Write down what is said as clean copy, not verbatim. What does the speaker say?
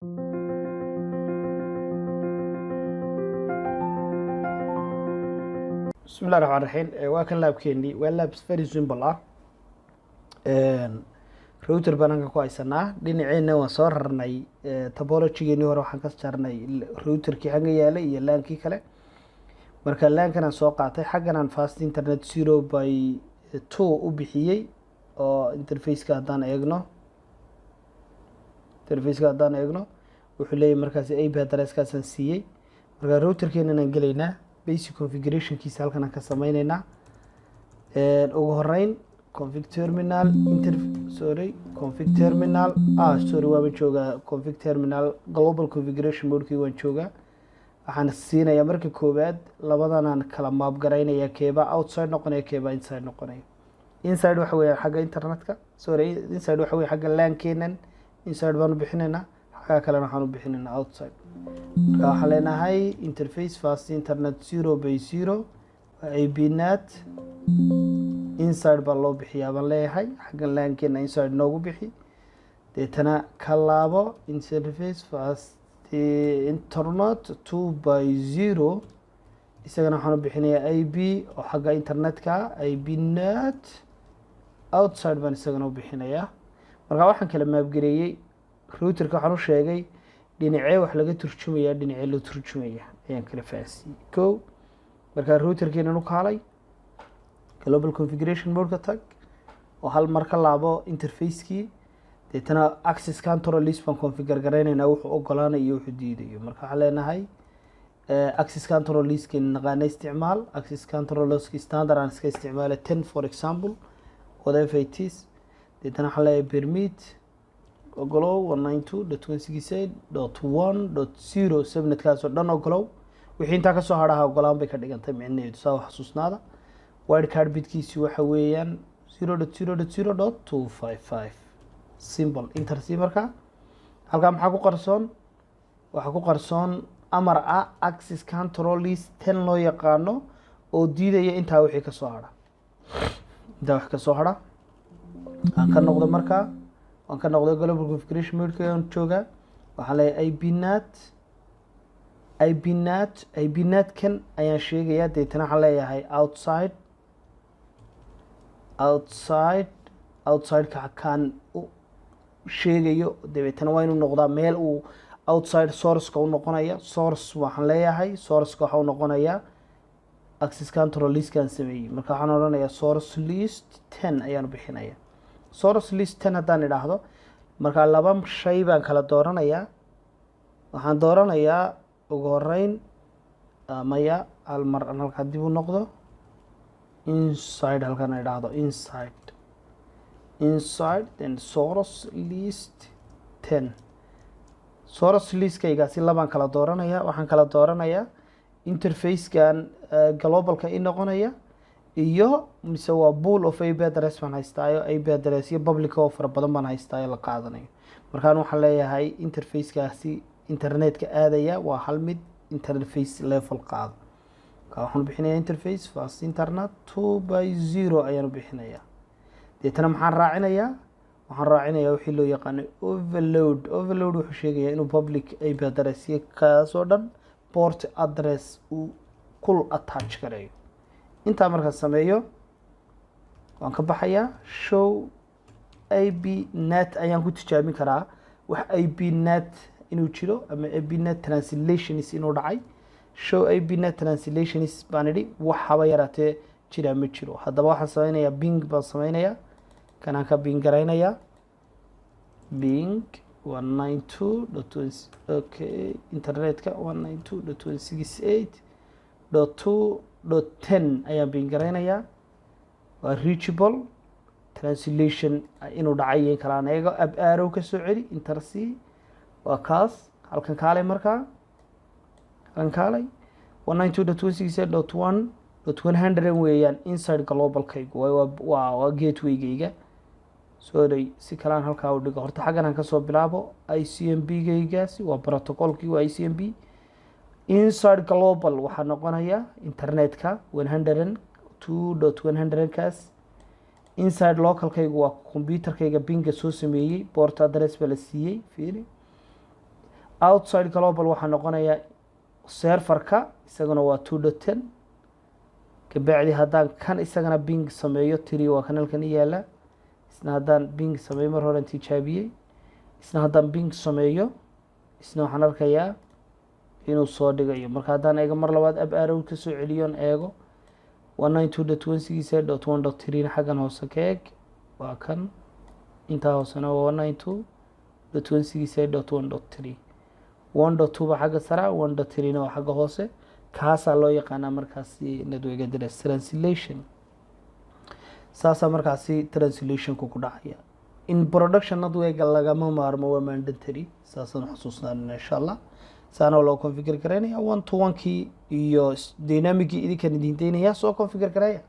بسم الله الرحمن الرحيم waa kan laabkeennii waa laab very simple ah router banaanka ku haysanaa dhinaceena waan soo rarnay topology-geennii hore waxaan ka saarnay routerkii xagga yaalay iyo laankii kale marka laankan aan soo qaatay xaggan aan fast internet 0/2 u bixiyey oo interface-ka haddaan eegno wuxuu leeyahay markaasi IP address-kaasaan siiyey marka routerkeena aan gelaynaa basic configuration-kiisa halkan aan ka sameyneynaa ugu horeyn config terminal waan joogaa config terminal global configuration mode-kii waan joogaa waxaan siinayaa marka koowaad labadan aan kala maab garaynaya keeba outside noqonaya keeba inside noqonaya inside waxa weeye xagga internetka inside waxa weeye xagga LAN-keenan inside baan u bixinaynaa xagga kalena waxaan u bixinaynaa outside marka waxaan leenahay interface fast internet 0/0 IP NAT inside baa loo bixiyaa baan leeyahay xagga LAN-keena inside noogu bixi deetana ka laabo interface fast internet 2/0 isagana waxaan u bixinayaa IP oo xagga internetka IP NAT outside baan isagana u bixinayaa marka waxaan kala maabgareeyey routerka waxaan u sheegay dhinacee wax laga turjumaya dhinacee loo turjumaya ayaan kala faahfaahiyey kow marka routerkeena u kaalay global configuration mode ka tag oo hal mar ka laabo interface-kii deetana access control list baan configure garaynaynaa wuxuu ogolaanayo iyo wuxuu diidayo marka waxaan leenahay access control list-keena naqaana isticmaal access control list standard aan iska isticmaala 10 for example whatever it is deetana waxaan leeyahay permit ogolow 192.168.1.0 subnetkaas oo dhan ogolow wixii intaa kasoo hadhaha ogolaan bay ka dhigantay micnaheedu saa xasuusnaada wildcard bitkiisi waxa weeyaan 0.0.0.255 simple enter c marka halkaa maxaa ku qarsoon amar ah access control list 10 loo yaqaano oo diidaya intaa wixii kasoo hadha aan ka noqdo markaa waan ka noqday global configuration mode-ka aan joogaa waxaan leeyahay IP NAT kan ayaan sheegayaa deetana waxaan leeyahay outside-ka kaan u sheegayo dabeetana waa inuu noqdaa meel uu outside source-ka u noqonaya source waxaan leeyahay source-ka waxa u noqonayaa access control list-kaan sameeyey marka waxaan odhanayaa source list 10 ayaan bixinayaa source list 10 haddaan idhaahdo marka laba shay baan kala dooranayaa waxaan dooranayaa ugu horeyn maya hal mar aan halkaa dib u noqdo inside halkaan idhaahdo inside then source list 10 source list-kaygaasi labaan kala dooranayaa waxaan kala dooranayaa interface-kan globalka i noqonaya iyo mise waa pool of IP address baan haystaayo IP address iyo public oo fara badan baan haystaayo la qaadanayo markaan waxaan leeyahay interface-kaasi internetka aadaya waa hal mid interface level qaado marka waxaan bixinayaa interface fast internet 2/0 ayaan u bixinayaa deetana maxaan raacinayaa wixii loo yaqaano overload wuxuu sheegayaa inuu public IP address kaasoo dhan port address uu kul attach gareeyo intaa markaan sameeyo waan ka baxayaa show IP NAT ayaan ku tijaabin karaa wax IP NAT inuu jiro ama IP NAT translations inuu dhacay show IP NAT translations baan idhi wax haba yaraatee jira ma jiro haddaba waxaan sameynayaa bing baan sameynayaa kanaan ka bing garaynayaa bing 192.1 okay internetka 192.168.2.10 ayaan bing garaynayaa waa reachable translation inuu dhacay in kalaan eego ab arrow ka soo celi enter c waa kaas halkan kaalay markaa halkan kaalay 192.168.1.100 weeyaan inside globalkaygu waa gateway-gayga sorry si kalaan halkaa u dhigo horta xaggan aan kasoo bilaabo ICMP-gaygaasi waa protocolkii waa ICMP inside global waxaa noqonaya internetka 102.100 kaas inside localkaygu waa computerkayga binga soo sameeyey port address baa la siiyey fiiri outside global waxaa noqonaya serverka isaguna waa 2.10 kabacdi haddaan kan isagana ping sameeyo tiri waa kan halkan yaala isna haddaan ping sameeyo mar hore tijaabiyey isna haddaan ping sameeyo isna waxaan arkayaa inuu soo dhigayo marka haddaan eego mar labaad ab arrow ka soo celiyoon eego 192.168.1.3 xaggan hoose ka eeg waa kan intaa hoosena waa 192.168.1.3 1.2 ba xagga sare 1.3 na waa xagga hoose kaasaa loo yaqaanaa markaasi network address translation saasaa markaasi translationku ku dhacaya in production network lagama maarmo waa mandatory saasaan xasuusnaan insha Allah saana loo configure gareynaya 1 to 1 kii iyo dynamic idinkan idin deynaya soo configure gareeya